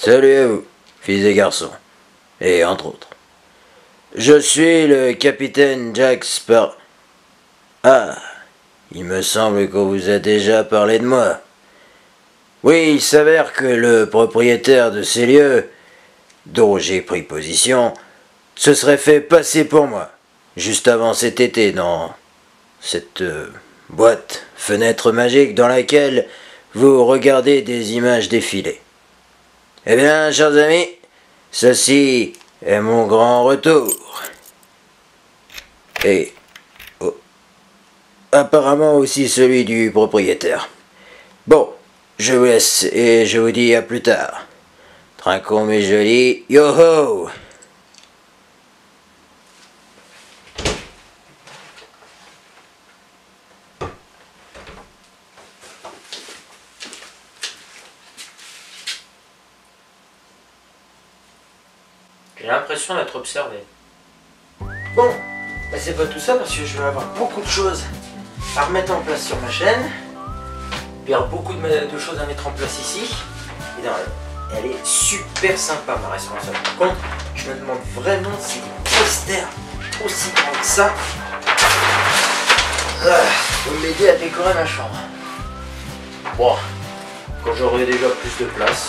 Salut à vous, filles et garçons, et entre autres. Je suis le capitaine Jack Sparrow. Ah, il me semble qu'on vous a déjà parlé de moi. Oui, il s'avère que le propriétaire de ces lieux, dont j'ai pris position, se serait fait passer pour moi, juste avant cet été, dans cette boîte fenêtre magique dans laquelle vous regardez des images défiler. Eh bien, chers amis, ceci est mon grand retour. Et apparemment aussi celui du propriétaire. Bon, je vous laisse et je vous dis à plus tard. Trinquons mes jolis, yo-ho! J'ai l'impression d'être observé. Bon, bah c'est pas tout ça parce que je vais avoir beaucoup de choses à remettre en place sur ma chaîne. Il y a beaucoup de choses à mettre en place ici. Et non, elle est super sympa ma responsable. Par contre, je me demande vraiment si le poster aussi grand que ça va m'aider à décorer ma chambre. Bon, quand j'aurai déjà plus de place,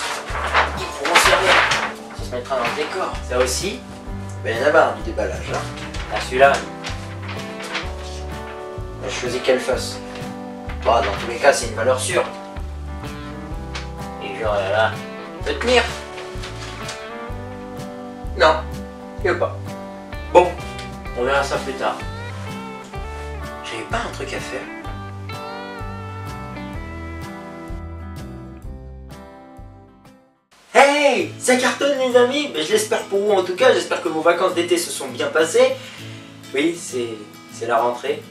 ils pourront servir. Ça se mettra dans le décor. Ça aussi, ben il y en a marre du déballage. Hein. Ah, celui-là, je choisis qu'elle fasse. Bon, dans tous les cas, c'est une valeur sûre. Et genre là, peut tenir. Non, il veut pas. Bon, on verra ça plus tard. J'avais pas un truc à faire. Hey, ça cartonne les amis, mais je l'espère pour vous en tout cas, j'espère que vos vacances d'été se sont bien passées. Oui, c'est la rentrée.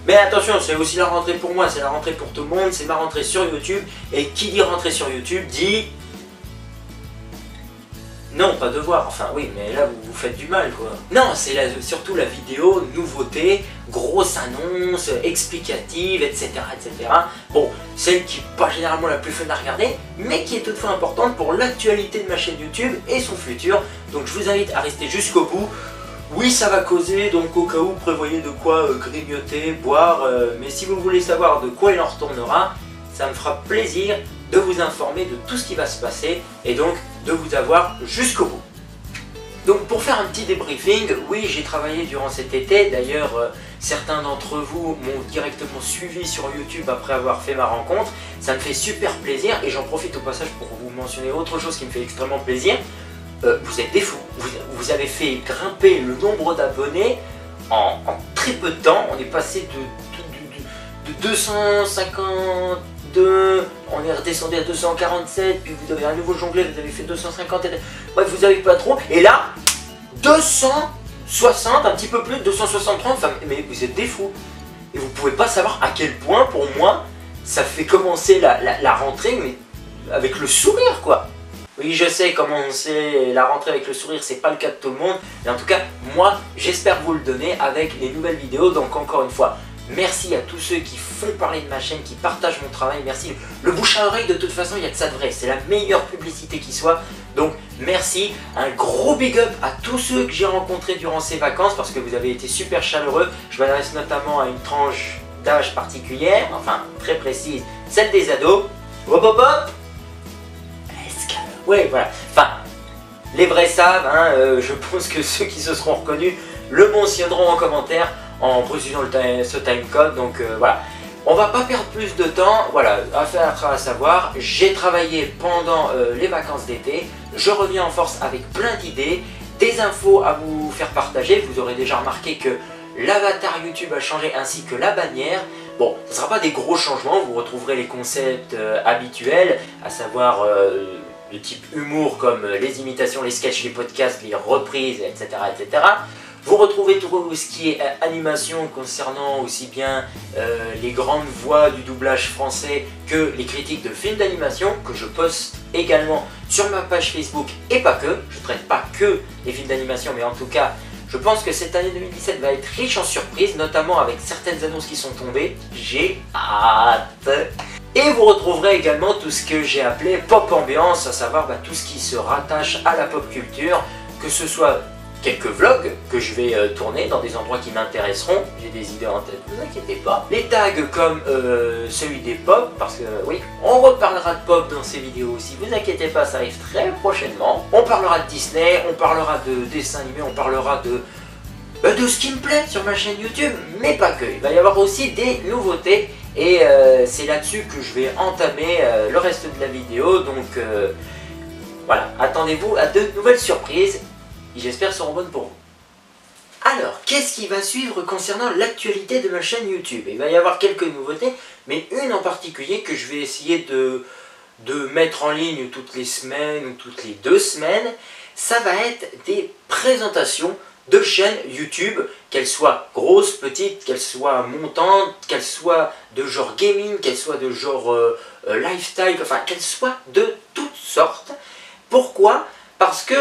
Mais attention, c'est aussi la rentrée pour moi, c'est la rentrée pour tout le monde, c'est ma rentrée sur YouTube. Et qui dit rentrée sur YouTube dit... Non, pas devoir, enfin oui, mais là vous faites du mal quoi. Non, c'est surtout la vidéo, nouveauté, grosse annonce, explicative, etc. etc. Bon, celle qui n'est pas généralement la plus fun à regarder, mais qui est toutefois importante pour l'actualité de ma chaîne YouTube et son futur. Donc je vous invite à rester jusqu'au bout. Oui, ça va causer, donc au cas où, prévoyez de quoi grignoter, boire, mais si vous voulez savoir de quoi il en retournera, ça me fera plaisir de vous informer de tout ce qui va se passer et donc de vous avoir jusqu'au bout. Donc pour faire un petit débriefing, oui j'ai travaillé durant cet été, d'ailleurs certains d'entre vous m'ont directement suivi sur YouTube après avoir fait ma rencontre, ça me fait super plaisir et j'en profite au passage pour vous mentionner autre chose qui me fait extrêmement plaisir. Vous êtes des fous, vous avez fait grimper le nombre d'abonnés en très peu de temps, on est passé de 252, on est redescendu à 247, puis vous avez un nouveau jonglé, vous avez fait 250, bref vous avez pas trop, et là 260, un petit peu plus, 263, enfin, mais vous êtes des fous, et vous pouvez pas savoir à quel point pour moi ça fait commencer la rentrée, mais avec le sourire quoi. Oui, je sais, commencer la rentrée avec le sourire, c'est pas le cas de tout le monde. Mais en tout cas, moi, j'espère vous le donner avec les nouvelles vidéos. Donc encore une fois, merci à tous ceux qui font parler de ma chaîne, qui partagent mon travail. Merci. Le bouche à oreille, de toute façon, il n'y a que ça de vrai. C'est la meilleure publicité qui soit. Donc merci. Un gros big up à tous ceux que j'ai rencontrés durant ces vacances parce que vous avez été super chaleureux. Je m'adresse notamment à une tranche d'âge particulière, enfin très précise, celle des ados. Hop hop hop. Ouais, voilà. Enfin, les vrais savent, hein, je pense que ceux qui se seront reconnus le mentionneront en commentaire en précisant ce timecode. Donc voilà, on va pas perdre plus de temps. Voilà, affaire à savoir, j'ai travaillé pendant les vacances d'été. Je reviens en force avec plein d'idées, des infos à vous faire partager. Vous aurez déjà remarqué que l'avatar YouTube a changé ainsi que la bannière. Bon, ce ne sera pas des gros changements, vous retrouverez les concepts habituels, à savoir... de type humour comme les imitations, les sketchs, les podcasts, les reprises, etc. etc. Vous retrouvez tout ce qui est animation concernant aussi bien les grandes voix du doublage français que les critiques de films d'animation que je poste également sur ma page Facebook et pas que. Je ne traite pas que les films d'animation mais en tout cas je pense que cette année 2017 va être riche en surprises, notamment avec certaines annonces qui sont tombées. J'ai hâte. Et vous retrouverez également tout ce que j'ai appelé pop ambiance, à savoir tout ce qui se rattache à la pop culture, que ce soit quelques vlogs que je vais tourner dans des endroits qui m'intéresseront, j'ai des idées en tête, ne vous inquiétez pas. Les tags comme celui des pop, parce que oui, on reparlera de pop dans ces vidéos aussi, vous inquiétez pas, ça arrive très prochainement. On parlera de Disney, on parlera de dessins animés, on parlera de ce qui me plaît sur ma chaîne YouTube, mais pas que. Il va y avoir aussi des nouveautés et c'est là-dessus que je vais entamer le reste de la vidéo, donc voilà, attendez-vous à de nouvelles surprises. J'espère seront bonnes pour vous. Alors, qu'est-ce qui va suivre concernant l'actualité de ma chaîne YouTube? Il va y avoir quelques nouveautés, mais une en particulier que je vais essayer de mettre en ligne toutes les semaines ou toutes les 2 semaines. Ça va être des présentations de chaînes YouTube, qu'elles soient grosses, petites, qu'elles soient montantes, qu'elles soient de genre gaming, qu'elles soient de genre lifestyle, enfin qu'elles soient de toutes sortes. Pourquoi ? Parce que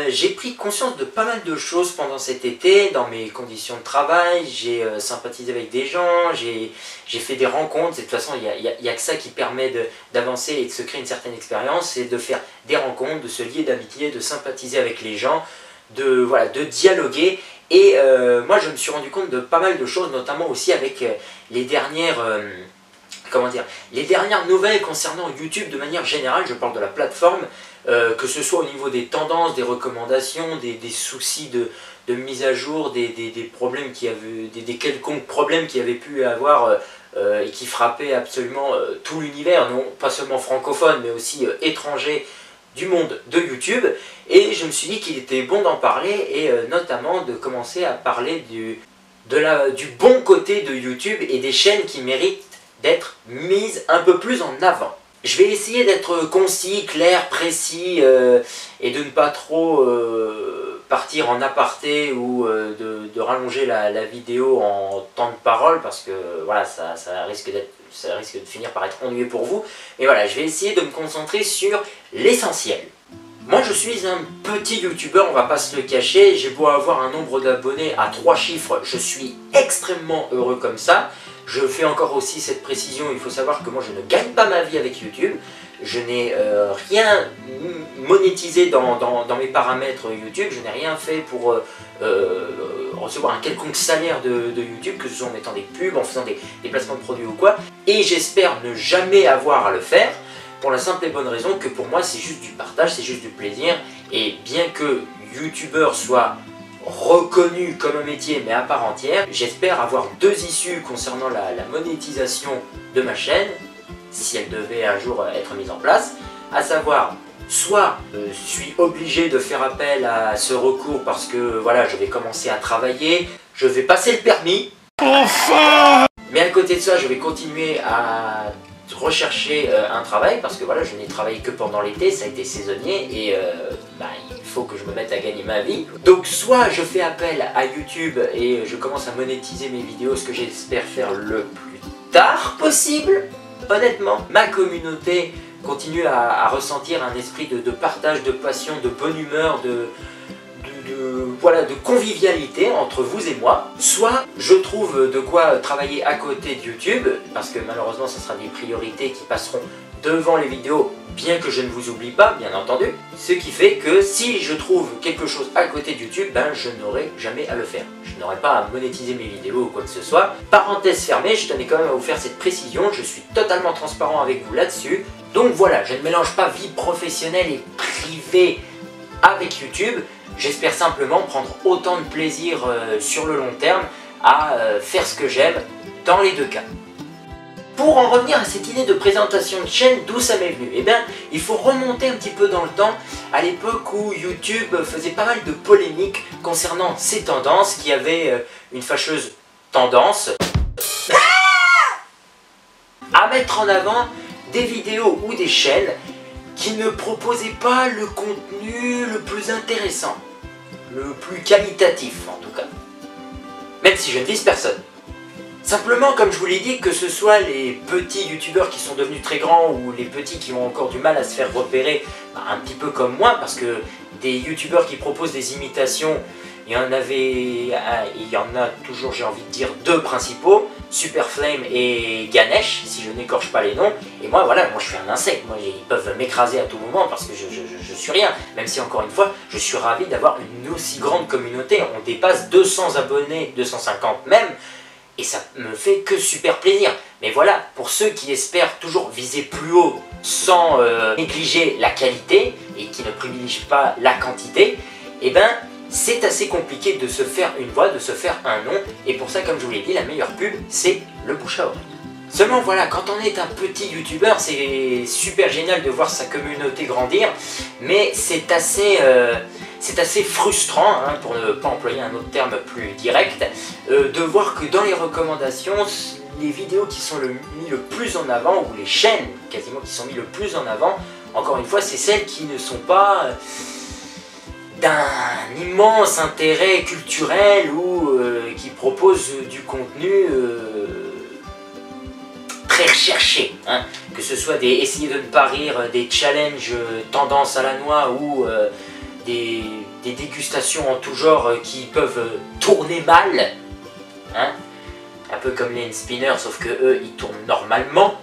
j'ai pris conscience de pas mal de choses pendant cet été, dans mes conditions de travail, j'ai sympathisé avec des gens, j'ai fait des rencontres. De toute façon, il n'y a que ça qui permet d'avancer et de se créer une certaine expérience, c'est de faire des rencontres, de se lier d'amitié, de sympathiser avec les gens, de dialoguer. Et moi, je me suis rendu compte de pas mal de choses, notamment aussi avec les dernières... les dernières nouvelles concernant YouTube de manière générale. Je parle de la plateforme, que ce soit au niveau des tendances, des recommandations, des soucis de mise à jour, des problèmes des quelconques problèmes qu'il y avait pu avoir et qui frappaient absolument tout l'univers, non pas seulement francophone mais aussi étranger du monde de YouTube. Et je me suis dit qu'il était bon d'en parler et notamment de commencer à parler du bon côté de YouTube et des chaînes qui méritent d'être mise un peu plus en avant. Je vais essayer d'être concis, clair, précis et de ne pas trop partir en aparté ou de rallonger la vidéo en temps de parole parce que voilà, ça risque de finir par être ennuyeux pour vous. Et voilà, je vais essayer de me concentrer sur l'essentiel. Moi je suis un petit youtubeur, on va pas se le cacher, j'ai beau avoir un nombre d'abonnés à 3 chiffres, je suis extrêmement heureux comme ça. Je fais encore aussi cette précision, il faut savoir que moi je ne gagne pas ma vie avec YouTube. Je n'ai rien monétisé dans mes paramètres YouTube, je n'ai rien fait pour recevoir un quelconque salaire de YouTube, que ce soit en mettant des pubs, en faisant des placements de produits ou quoi. Et j'espère ne jamais avoir à le faire, pour la simple et bonne raison que pour moi c'est juste du partage, c'est juste du plaisir. Et bien que YouTubeur soit reconnu comme un métier mais à part entière, j'espère avoir 2 issues concernant la monétisation de ma chaîne, si elle devait un jour être mise en place, à savoir soit je suis obligé de faire appel à ce recours parce que voilà, je vais commencer à travailler, je vais passer le permis, enfin, mais à côté de ça je vais continuer à rechercher un travail parce que voilà, je n'ai travaillé que pendant l'été, ça a été saisonnier et il faut que je me mette à gagner ma vie. Donc soit je fais appel à YouTube et je commence à monétiser mes vidéos, ce que j'espère faire le plus tard possible. Honnêtement, ma communauté continue à ressentir un esprit de partage, de passion, de bonne humeur, de convivialité entre vous et moi. Soit je trouve de quoi travailler à côté de YouTube, parce que malheureusement ce sera des priorités qui passeront devant les vidéos, bien que je ne vous oublie pas, bien entendu. Ce qui fait que si je trouve quelque chose à côté de YouTube, je n'aurai jamais à le faire. Je n'aurai pas à monétiser mes vidéos ou quoi que ce soit. Parenthèse fermée, je tenais quand même à vous faire cette précision, je suis totalement transparent avec vous là-dessus. Donc voilà, je ne mélange pas vie professionnelle et privée avec YouTube. J'espère simplement prendre autant de plaisir sur le long terme à faire ce que j'aime dans les 2 cas. Pour en revenir à cette idée de présentation de chaîne, d'où ça m'est venu? Eh bien, il faut remonter un petit peu dans le temps, à l'époque où YouTube faisait pas mal de polémiques concernant ces tendances, qui avaient une fâcheuse tendance à mettre en avant des vidéos ou des chaînes qui ne proposaient pas le contenu le plus intéressant, le plus qualitatif en tout cas, même si je ne vise personne. Simplement, comme je vous l'ai dit, que ce soit les petits youtubeurs qui sont devenus très grands ou les petits qui ont encore du mal à se faire repérer, un petit peu comme moi, parce que des youtubeurs qui proposent des imitations, il y en a toujours, j'ai envie de dire, deux principaux, Super Flame et Ganesh, si je n'écorche pas les noms. Et moi, voilà, moi je suis un insecte, moi ils peuvent m'écraser à tout moment parce que je suis rien. Même si, encore une fois, je suis ravi d'avoir une aussi grande communauté. On dépasse 200 abonnés, 250 même, et ça me fait que super plaisir. Mais voilà, pour ceux qui espèrent toujours viser plus haut sans négliger la qualité et qui ne privilégient pas la quantité, eh ben, c'est assez compliqué de se faire une voix, de se faire un nom, et pour ça, comme je vous l'ai dit, la meilleure pub, c'est le bouche à oreille. Seulement voilà, quand on est un petit youtubeur, c'est super génial de voir sa communauté grandir, mais c'est assez frustrant, hein, pour ne pas employer un autre terme plus direct, de voir que dans les recommandations, les vidéos qui sont mis le plus en avant, ou les chaînes quasiment qui sont mis le plus en avant, encore une fois, c'est celles qui ne sont pas d'un immense intérêt culturel ou qui proposent du contenu très recherché, hein. Que ce soit essayer de ne pas rire, des challenges tendance à la noix ou des dégustations en tout genre qui peuvent tourner mal, hein. Un peu comme les spinners, sauf que eux ils tournent normalement.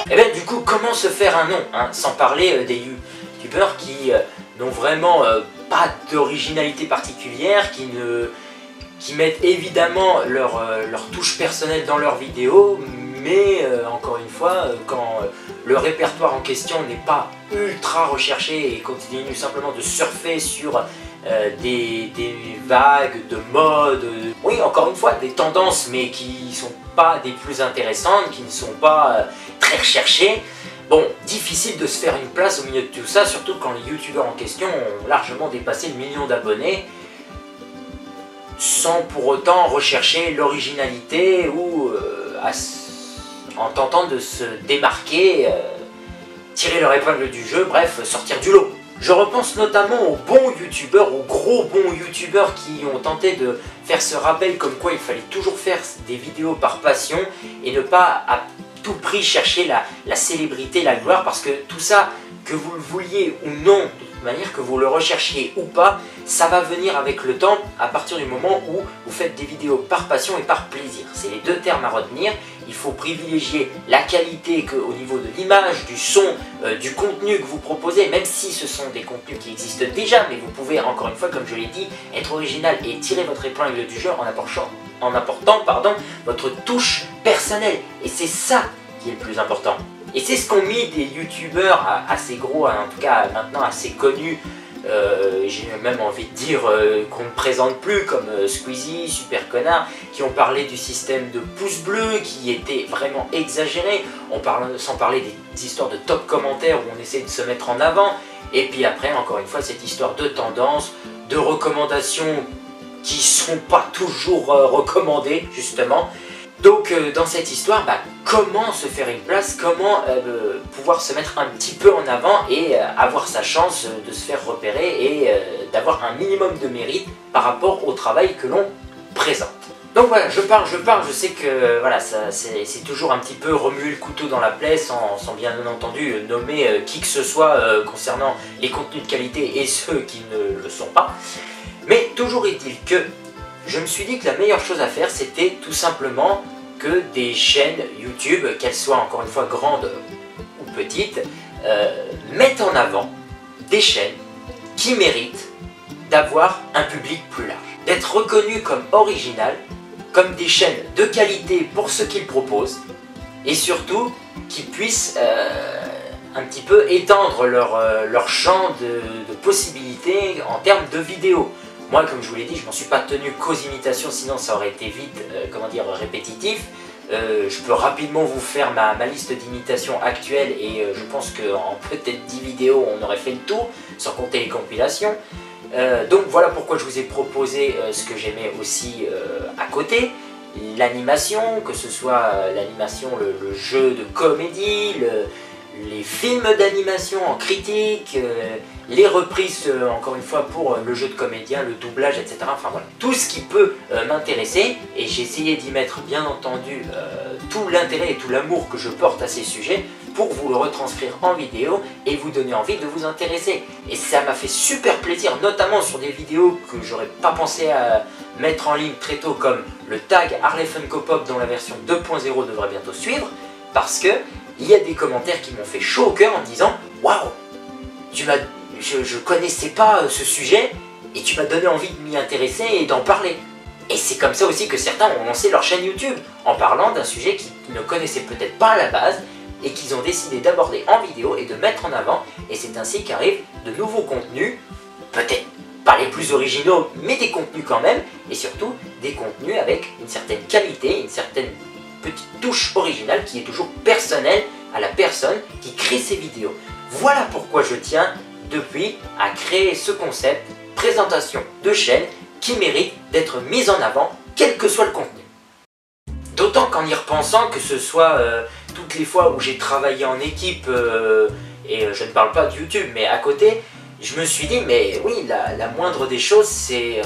Et bien du coup, comment se faire un nom, hein, sans parler des youtubeurs qui n'ont vraiment pas d'originalité particulière, qui mettent évidemment leur touche personnelle dans leurs vidéos, mais encore une fois, quand le répertoire en question n'est pas ultra recherché et continue simplement de surfer sur des vagues de mode, oui, encore une fois, des tendances, mais qui ne sont pas des plus intéressantes, qui ne sont pas très recherchées. Bon, difficile de se faire une place au milieu de tout ça, surtout quand les youtubeurs en question ont largement dépassé le million d'abonnés, sans pour autant rechercher l'originalité ou en tentant de se démarquer, tirer leur épingle du jeu, bref, sortir du lot. Je repense notamment aux bons youtubeurs, aux gros bons youtubeurs qui ont tenté de faire ce rappel comme quoi il fallait toujours faire des vidéos par passion et ne pas à tout prix chercher la célébrité, la gloire, parce que tout ça, que vous le vouliez ou non, de toute manière, que vous le recherchiez ou pas, ça va venir avec le temps à partir du moment où vous faites des vidéos par passion et par plaisir. C'est les deux termes à retenir. Il faut privilégier la qualité au niveau de l'image, du son, du contenu que vous proposez, même si ce sont des contenus qui existent déjà, mais vous pouvez, encore une fois, comme je l'ai dit, être original et tirer votre épingle du jeu en apportant votre touche personnelle. Et c'est ça qui est le plus important. Et c'est ce qu'ont mis des youtubeurs assez gros, en tout cas maintenant assez connus, j'ai même envie de dire qu'on ne présente plus, comme Squeezie, Super Connard, qui ont parlé du système de pouces bleus qui était vraiment exagéré, sans parler des histoires de top commentaires où on essaie de se mettre en avant, et puis après encore une fois cette histoire de tendance, de recommandations qui sont pas toujours recommandées justement. Donc dans cette histoire, comment se faire une place, comment pouvoir se mettre un petit peu en avant et avoir sa chance de se faire repérer et d'avoir un minimum de mérite par rapport au travail que l'on présente. Donc voilà, je parle, je sais que voilà, c'est toujours un petit peu remuer le couteau dans la plaie sans bien entendu nommer qui que ce soit concernant les contenus de qualité et ceux qui ne le sont pas. Mais toujours est-il que je me suis dit que la meilleure chose à faire, c'était tout simplement que des chaînes YouTube, qu'elles soient encore une fois grandes ou petites, mettent en avant des chaînes qui méritent d'avoir un public plus large, d'être reconnues comme originales, comme des chaînes de qualité pour ce qu'ils proposent, et surtout qui puissent un petit peu étendre leur champ de possibilités en termes de vidéos. Moi, comme je vous l'ai dit, je m'en suis pas tenu qu'aux imitations, sinon ça aurait été vite, répétitif. Je peux rapidement vous faire ma liste d'imitations actuelles et je pense qu'en peut-être 10 vidéos, on aurait fait le tour, sans compter les compilations. Donc voilà pourquoi je vous ai proposé ce que j'aimais aussi à côté. L'animation, que ce soit l'animation, le jeu de comédie, les films d'animation en critique, les reprises encore une fois pour le jeu de comédien, le doublage, etc. Enfin voilà, tout ce qui peut m'intéresser, et j'ai essayé d'y mettre bien entendu tout l'intérêt et tout l'amour que je porte à ces sujets pour vous le retranscrire en vidéo et vous donner envie de vous intéresser. Et ça m'a fait super plaisir, notamment sur des vidéos que j'aurais pas pensé à mettre en ligne très tôt, comme le tag Harley Funko Pop dont la version 2.0 devrait bientôt suivre, parce que il y a des commentaires qui m'ont fait chaud au cœur en me disant « Waouh, je connaissais pas ce sujet et tu m'as donné envie de m'y intéresser et d'en parler. » Et c'est comme ça aussi que certains ont lancé leur chaîne YouTube, en parlant d'un sujet qu'ils ne connaissaient peut-être pas à la base et qu'ils ont décidé d'aborder en vidéo et de mettre en avant. Et c'est ainsi qu'arrivent de nouveaux contenus, peut-être pas les plus originaux, mais des contenus quand même, et surtout des contenus avec une certaine qualité, une certaine petite touche originale qui est toujours personnelle à la personne qui crée ces vidéos. Voilà pourquoi je tiens depuis à créer ce concept, présentation de chaîne, qui mérite d'être mise en avant, quel que soit le contenu. D'autant qu'en y repensant, que ce soit toutes les fois où j'ai travaillé en équipe, et je ne parle pas de YouTube, mais à côté, je me suis dit, mais oui, la moindre des choses, c'est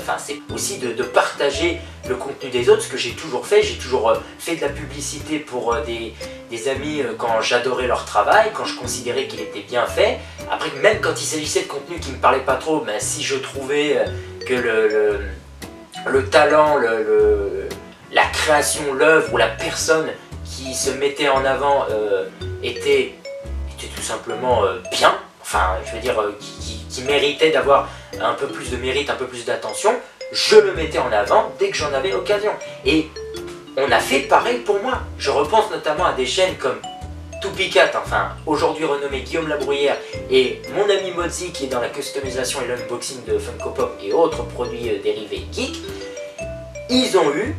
aussi de partager le contenu des autres, ce que j'ai toujours fait. J'ai toujours fait de la publicité pour des amis quand j'adorais leur travail, quand je considérais qu'il était bien fait. Après, même quand il s'agissait de contenu qui ne me parlait pas trop, ben, si je trouvais que le talent, la création, l'œuvre ou la personne qui se mettait en avant était tout simplement bien, enfin je veux dire qui méritait d'avoir un peu plus de mérite, un peu plus d'attention, je le mettais en avant dès que j'en avais l'occasion. Et on a fait pareil pour moi. Je repense notamment à des chaînes comme Toupicat, enfin aujourd'hui renommé Guillaume Labruyère, et mon ami Mozzi qui est dans la customisation et l'unboxing de Funko Pop et autres produits dérivés geek. Ils ont eu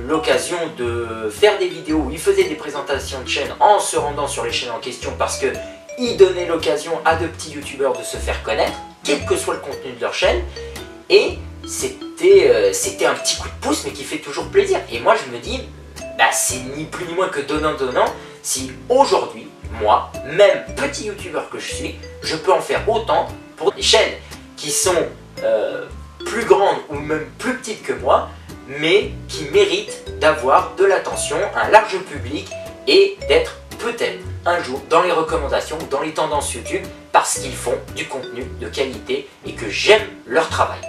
l'occasion de faire des vidéos où ils faisaient des présentations de chaînes en se rendant sur les chaînes en question, parce que ils donnaient l'occasion à de petits youtubeurs de se faire connaître, quel que soit le contenu de leur chaîne, et c'était un petit coup de pouce mais qui fait toujours plaisir. Et moi je me dis, bah, c'est ni plus ni moins que donnant-donnant, si aujourd'hui, moi, même petit youtubeur que je suis, je peux en faire autant pour des chaînes qui sont plus grandes ou même plus petites que moi, mais qui méritent d'avoir de l'attention, un large public, et d'être peut-être un jour dans les recommandations ou dans les tendances YouTube, parce qu'ils font du contenu de qualité et que j'aime leur travail.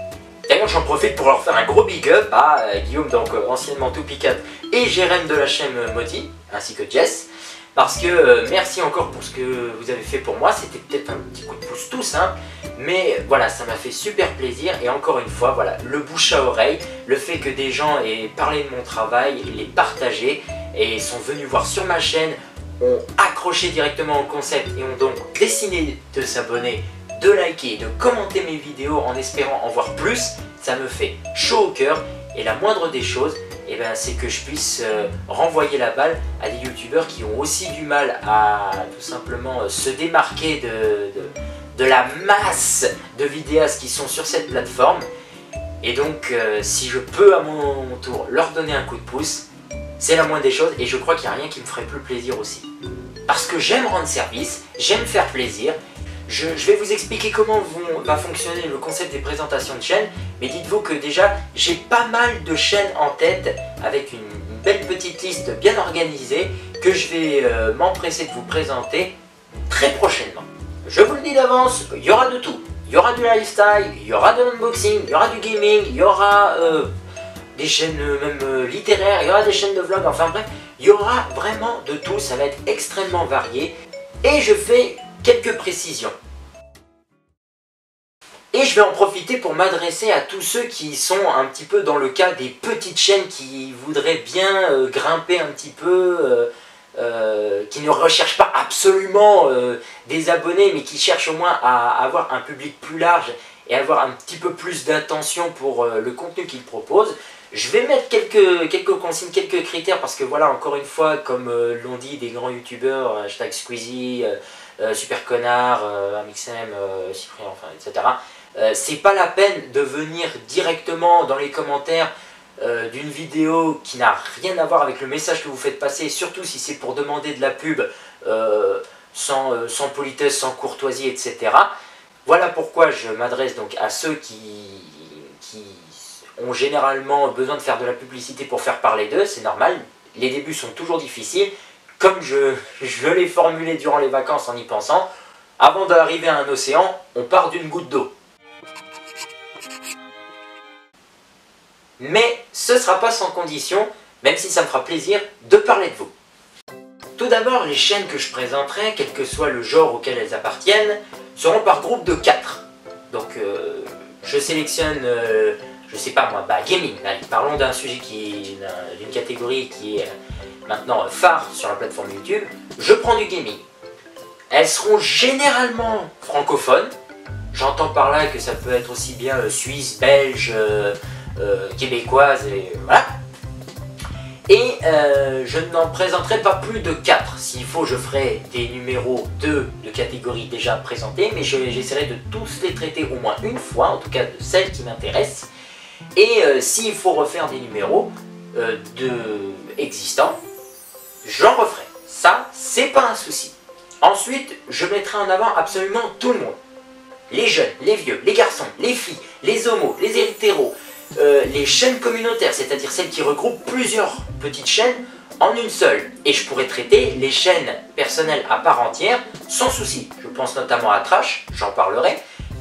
D'ailleurs j'en profite pour leur faire un gros big up à Guillaume, donc anciennement Toupicat, et Jérém de la chaîne Modi, ainsi que Jess, parce que merci encore pour ce que vous avez fait pour moi. C'était peut-être un petit coup de pouce tout simple, mais voilà, ça m'a fait super plaisir. Et encore une fois, voilà, le bouche à oreille, le fait que des gens aient parlé de mon travail, l'aient partagé et sont venus voir sur ma chaîne, ont accroché directement au concept et ont donc décidé de s'abonner, de liker, de commenter mes vidéos en espérant en voir plus, ça me fait chaud au cœur. Et la moindre des choses, eh ben, c'est que je puisse renvoyer la balle à des youtubeurs qui ont aussi du mal à tout simplement se démarquer de la masse de vidéastes qui sont sur cette plateforme. Et donc si je peux à mon tour leur donner un coup de pouce, c'est la moindre des choses, et je crois qu'il n'y a rien qui me ferait plus plaisir aussi. Parce que j'aime rendre service, j'aime faire plaisir. Je vais vous expliquer comment va fonctionner le concept des présentations de chaînes, mais dites-vous que déjà j'ai pas mal de chaînes en tête avec une belle petite liste bien organisée que je vais m'empresser de vous présenter très prochainement. Je vous le dis d'avance, il y aura de tout. Il y aura du lifestyle, il y aura de l'unboxing, il y aura du gaming, il y aura des chaînes même littéraires, il y aura des chaînes de vlog, enfin bref, il y aura vraiment de tout, ça va être extrêmement varié. Et je fais quelques précisions. Et je vais en profiter pour m'adresser à tous ceux qui sont un petit peu dans le cas des petites chaînes qui voudraient bien grimper un petit peu, qui ne recherchent pas absolument des abonnés, mais qui cherchent au moins à avoir un public plus large et avoir un petit peu plus d'attention pour le contenu qu'ils proposent. Je vais mettre quelques consignes, quelques critères, parce que voilà, encore une fois, comme l'ont dit des grands youtubeurs, hashtag Squeezie, Super Connard, Amixem, Cyprien, enfin, etc. C'est pas la peine de venir directement dans les commentaires d'une vidéo qui n'a rien à voir avec le message que vous faites passer, surtout si c'est pour demander de la pub. sans politesse, sans courtoisie, etc. Voilà pourquoi je m'adresse donc à ceux qui ont généralement besoin de faire de la publicité pour faire parler d'eux, c'est normal, les débuts sont toujours difficiles, comme je l'ai formulé durant les vacances en y pensant, avant d'arriver à un océan, on part d'une goutte d'eau. Mais ce ne sera pas sans condition, même si ça me fera plaisir de parler de vous. Tout d'abord, les chaînes que je présenterai, quel que soit le genre auquel elles appartiennent, seront par groupe de 4. Donc je sélectionne, je sais pas moi, gaming. Allez, parlons d'un sujet d'une catégorie qui est maintenant phare sur la plateforme YouTube. Je prends du gaming. Elles seront généralement francophones. J'entends par là que ça peut être aussi bien suisse, belge, québécoise, et voilà. Et je n'en présenterai pas plus de 4. S'il faut, je ferai des numéros 2 de catégories déjà présentées, mais j'essaierai de tous les traiter au moins une fois, en tout cas de celles qui m'intéressent. Et s'il faut refaire des numéros existants, j'en referai. Ça, c'est pas un souci. Ensuite, je mettrai en avant absolument tout le monde. Les jeunes, les vieux, les garçons, les filles, les homos, les hétéros, les chaînes communautaires, c'est-à-dire celles qui regroupent plusieurs petites chaînes en une seule. Et je pourrais traiter les chaînes personnelles à part entière sans souci. Je pense notamment à Trash, j'en parlerai.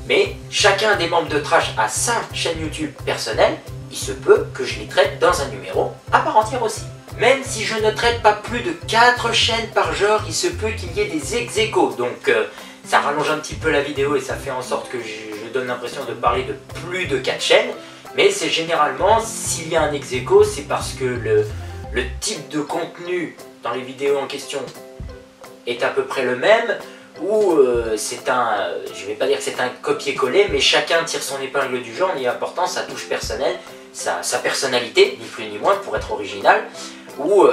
Mais chacun des membres de Trash a sa chaîne YouTube personnelle. Il se peut que je les traite dans un numéro à part entière aussi. Même si je ne traite pas plus de 4 chaînes par genre, il se peut qu'il y ait des ex-aequo. Donc ça rallonge un petit peu la vidéo et ça fait en sorte que je donne l'impression de parler de plus de 4 chaînes. Mais c'est généralement, s'il y a un ex-aequo, c'est parce que le type de contenu dans les vidéos en question est à peu près le même, ou c'est un, je vais pas dire que c'est un copier-coller, mais chacun tire son épingle du jeu en y apportant sa touche personnelle, sa personnalité, ni plus ni moins, pour être original, ou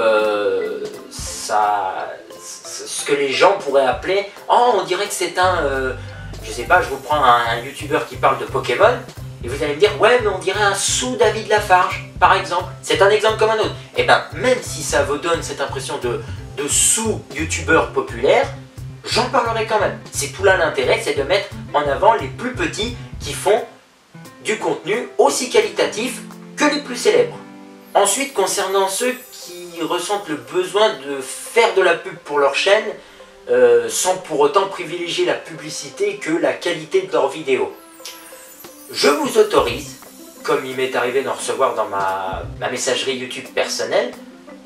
ce que les gens pourraient appeler, oh on dirait que c'est un, je sais pas, je vous prends un youtubeur qui parle de Pokémon, et vous allez me dire, ouais, mais on dirait un sous-David Lafarge, par exemple. C'est un exemple comme un autre. Et bien, même si ça vous donne cette impression de sous-youtubeur populaire, j'en parlerai quand même. C'est tout là l'intérêt, c'est de mettre en avant les plus petits qui font du contenu aussi qualitatif que les plus célèbres. Ensuite, concernant ceux qui ressentent le besoin de faire de la pub pour leur chaîne, sans pour autant privilégier la publicité que la qualité de leurs vidéos. Je vous autorise, comme il m'est arrivé d'en recevoir dans ma messagerie YouTube personnelle,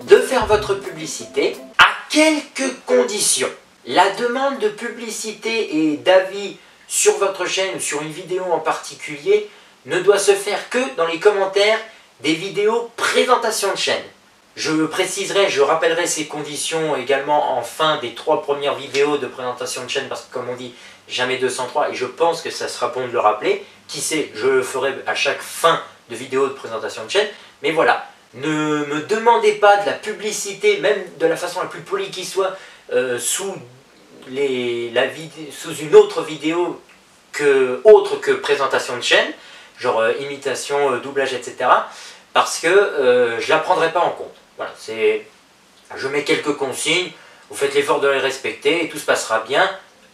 de faire votre publicité à quelques conditions. La demande de publicité et d'avis sur votre chaîne ou sur une vidéo en particulier ne doit se faire que dans les commentaires des vidéos présentation de chaîne. Je préciserai, je rappellerai ces conditions également en fin des 3 premières vidéos de présentation de chaîne parce que comme on dit, jamais 203 et je pense que ça sera bon de le rappeler. Qui sait, je le ferai à chaque fin de vidéo de présentation de chaîne. Mais voilà, ne me demandez pas de la publicité, même de la façon la plus polie qui soit, sous une autre vidéo autre que présentation de chaîne, genre imitation, doublage, etc. Parce que je ne la prendrai pas en compte. Voilà, je mets quelques consignes, vous faites l'effort de les respecter et tout se passera bien.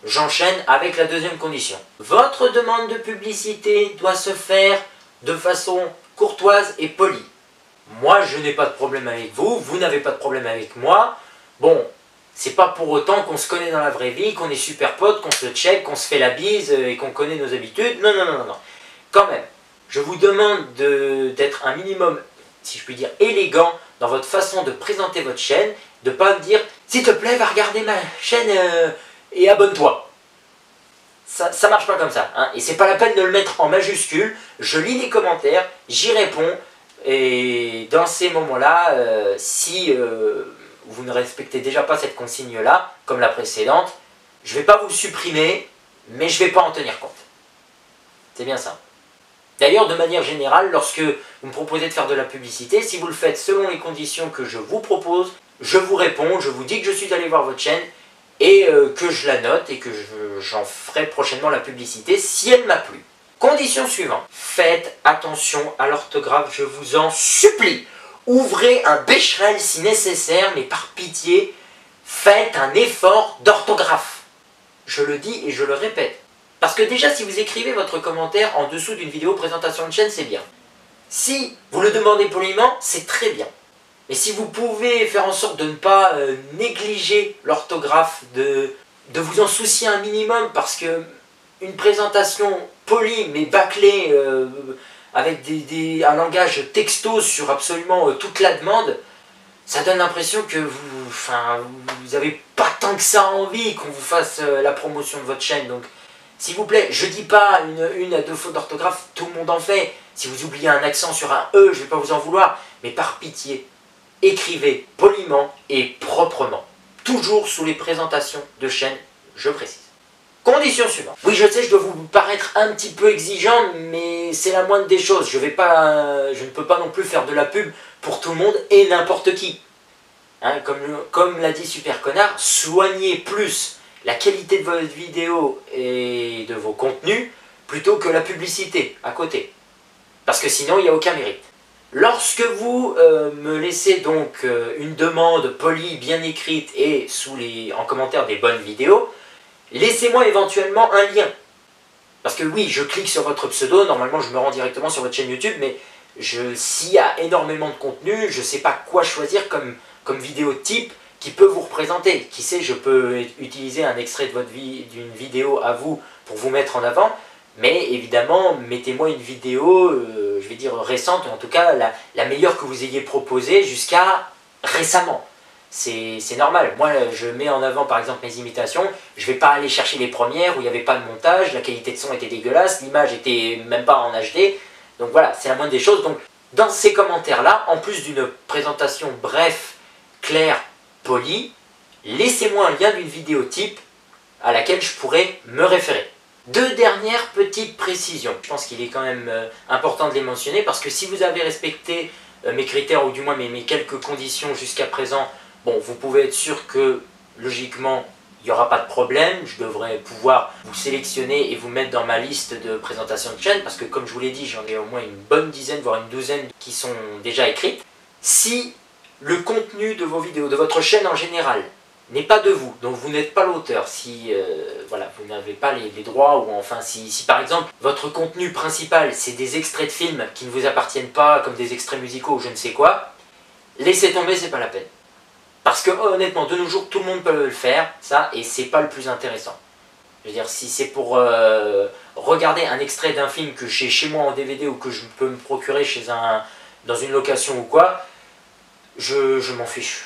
J'enchaîne avec la deuxième condition. Votre demande de publicité doit se faire de façon courtoise et polie. Moi, je n'ai pas de problème avec vous, vous n'avez pas de problème avec moi. Bon, c'est pas pour autant qu'on se connaît dans la vraie vie, qu'on est super potes, qu'on se check, qu'on se fait la bise et qu'on connaît nos habitudes. Non, non, non, non, non. Quand même, je vous demande d'être un minimum, si je puis dire, élégant dans votre façon de présenter votre chaîne, de ne pas me dire « S'il te plaît, va regarder ma chaîne et abonne-toi ». Ça marche pas comme ça, hein. Et c'est pas la peine de le mettre en majuscule. Je lis les commentaires, j'y réponds, et dans ces moments-là, si vous ne respectez déjà pas cette consigne-là, comme la précédente, je vais pas vous supprimer, mais je vais pas en tenir compte. C'est bien ça. D'ailleurs, de manière générale, lorsque vous me proposez de faire de la publicité, si vous le faites selon les conditions que je vous propose, je vous réponds, je vous dis que je suis allé voir votre chaîne et que je la note et que j'en ferai prochainement la publicité si elle m'a plu. Condition suivante, faites attention à l'orthographe, je vous en supplie. Ouvrez un Becherel si nécessaire, mais par pitié, faites un effort d'orthographe. Je le dis et je le répète. Parce que déjà, si vous écrivez votre commentaire en dessous d'une vidéo présentation de chaîne, c'est bien. Si vous le demandez poliment, c'est très bien. Mais si vous pouvez faire en sorte de ne pas négliger l'orthographe, de vous en soucier un minimum, parce que une présentation polie mais bâclée, avec un langage texto sur absolument toute la demande, ça donne l'impression que vous n'avez pas tant que ça envie qu'on vous fasse la promotion de votre chaîne. Donc, s'il vous plaît, je dis pas une à deux fautes d'orthographe, tout le monde en fait. Si vous oubliez un accent sur un E, je ne vais pas vous en vouloir. Mais par pitié, écrivez poliment et proprement. Toujours sous les présentations de chaîne, je précise. Condition suivante. Oui, je sais, je dois vous paraître un petit peu exigeant, mais c'est la moindre des choses. Je ne peux pas non plus faire de la pub pour tout le monde et n'importe qui. Hein, comme l'a dit Super Connard, soignez plus la qualité de votre vidéo et de vos contenus plutôt que la publicité à côté. Parce que sinon, il n'y a aucun mérite. Lorsque vous me laissez donc une demande polie, bien écrite et en commentaire des bonnes vidéos, laissez-moi éventuellement un lien. Parce que oui, je clique sur votre pseudo, normalement je me rends directement sur votre chaîne YouTube, mais s'il y a énormément de contenu, je ne sais pas quoi choisir comme vidéo type qui peut vous représenter. Qui sait, je peux utiliser un extrait d'une vidéo à vous pour vous mettre en avant, mais évidemment, mettez-moi une vidéo, je vais dire récente, ou en tout cas la meilleure que vous ayez proposée jusqu'à récemment. C'est normal. Moi, je mets en avant par exemple mes imitations, je ne vais pas aller chercher les premières où il n'y avait pas de montage, la qualité de son était dégueulasse, l'image était même pas en HD. Donc voilà, c'est la moindre des choses. Donc dans ces commentaires-là, en plus d'une présentation bref, claire, polie, laissez-moi un lien d'une vidéo type à laquelle je pourrais me référer. Deux dernières petites précisions. Je pense qu'il est quand même important de les mentionner parce que si vous avez respecté mes critères ou du moins mes quelques conditions jusqu'à présent, bon, vous pouvez être sûr que logiquement il n'y aura pas de problème. Je devrais pouvoir vous sélectionner et vous mettre dans ma liste de présentation de chaîne parce que comme je vous l'ai dit, j'en ai au moins une bonne dizaine, voire une douzaine qui sont déjà écrites. Si le contenu de vos vidéos, de votre chaîne en général, n'est pas de vous, donc vous n'êtes pas l'auteur, si voilà, vous n'avez pas les droits, ou enfin si par exemple votre contenu principal c'est des extraits de films qui ne vous appartiennent pas, comme des extraits musicaux ou je ne sais quoi, laissez tomber, c'est pas la peine. Parce que honnêtement, de nos jours, tout le monde peut le faire, ça, et c'est pas le plus intéressant. Je veux dire, si c'est pour regarder un extrait d'un film que j'ai chez moi en DVD ou que je peux me procurer dans une location ou quoi, je m'en fiche.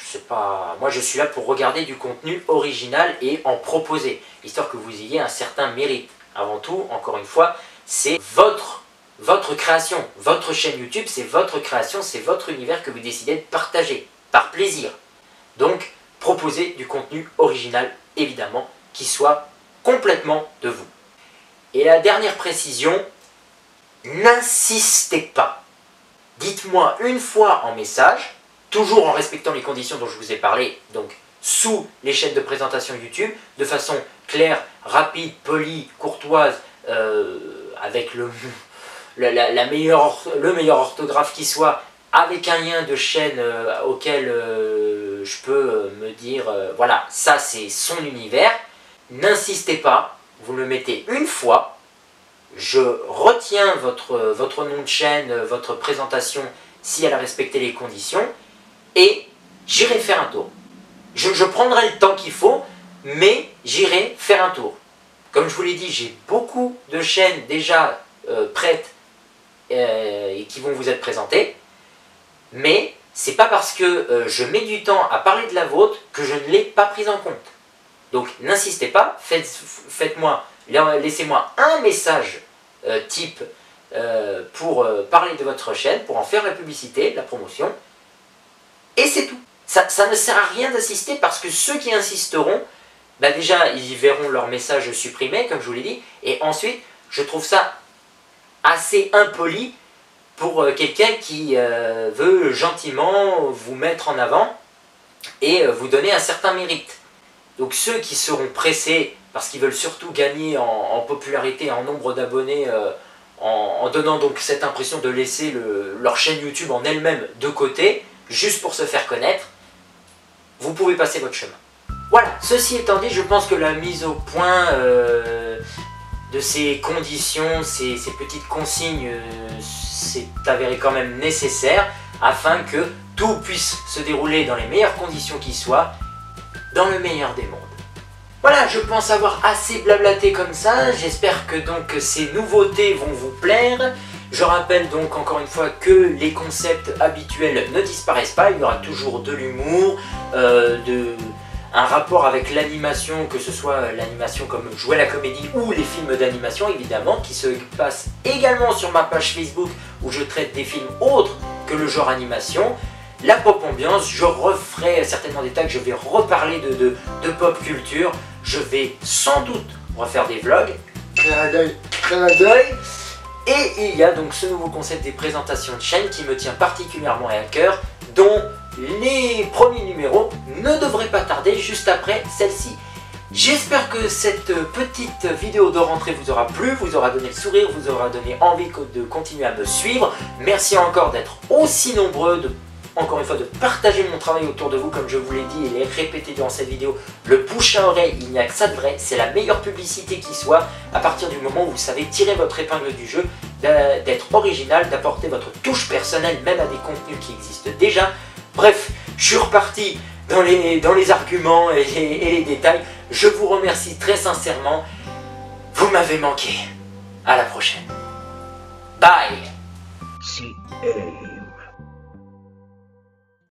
Moi, je suis là pour regarder du contenu original et en proposer, histoire que vous ayez un certain mérite. Avant tout, encore une fois, c'est votre création. Votre chaîne YouTube, c'est votre création, c'est votre univers que vous décidez de partager, par plaisir. Donc, proposez du contenu original, évidemment, qui soit complètement de vous. Et la dernière précision, n'insistez pas. Dites-moi une fois en message, toujours en respectant les conditions dont je vous ai parlé, donc sous les chaînes de présentation YouTube, de façon claire, rapide, polie, courtoise, avec le meilleur orthographe qui soit, avec un lien de chaîne auquel je peux me dire, voilà, ça c'est son univers. N'insistez pas, vous le mettez une fois, je retiens votre nom de chaîne, votre présentation, si elle a respecté les conditions, et j'irai faire un tour. Je prendrai le temps qu'il faut, mais j'irai faire un tour. Comme je vous l'ai dit, j'ai beaucoup de chaînes déjà prêtes et qui vont vous être présentées, mais c'est pas parce que je mets du temps à parler de la vôtre que je ne l'ai pas prise en compte. Donc n'insistez pas, laissez-moi un message type pour parler de votre chaîne, pour en faire la publicité, la promotion, et c'est tout. Ça ne sert à rien d'insister parce que ceux qui insisteront, bah déjà ils verront leur message supprimé, comme je vous l'ai dit, et ensuite je trouve ça assez impoli pour quelqu'un qui veut gentiment vous mettre en avant et vous donner un certain mérite. Donc ceux qui seront pressés parce qu'ils veulent surtout gagner en popularité, en nombre d'abonnés, en donnant donc cette impression de laisser leur chaîne YouTube en elle-même de côté, juste pour se faire connaître, vous pouvez passer votre chemin. Voilà, ceci étant dit, je pense que la mise au point de ces conditions, ces petites consignes, c'est avéré quand même nécessaire afin que tout puisse se dérouler dans les meilleures conditions qui soient, dans le meilleur des mondes. Voilà, je pense avoir assez blablaté comme ça, j'espère que donc ces nouveautés vont vous plaire. Je rappelle donc encore une fois que les concepts habituels ne disparaissent pas, il y aura toujours de l'humour, un rapport avec l'animation, que ce soit l'animation comme Jouer la comédie ou les films d'animation évidemment, qui se passent également sur ma page Facebook où je traite des films autres que le genre animation. La pop ambiance, je referai certainement des tags, je vais reparler de pop culture, je vais sans doute refaire des vlogs, et il y a donc ce nouveau concept des présentations de chaîne qui me tient particulièrement à cœur, dont les premiers numéros ne devraient pas tarder juste après celle-ci. J'espère que cette petite vidéo de rentrée vous aura plu, vous aura donné le sourire, vous aura donné envie de continuer à me suivre. Merci encore d'être aussi nombreux, encore une fois de partager mon travail autour de vous, comme je vous l'ai dit et l'ai répété durant cette vidéo. Le bouche à oreille, il n'y a que ça de vrai, c'est la meilleure publicité qui soit, à partir du moment où vous savez tirer votre épingle du jeu, d'être original, d'apporter votre touche personnelle même à des contenus qui existent déjà. Bref, je suis reparti dans les arguments et les détails. Je vous remercie très sincèrement. Vous m'avez manqué. À la prochaine. Bye.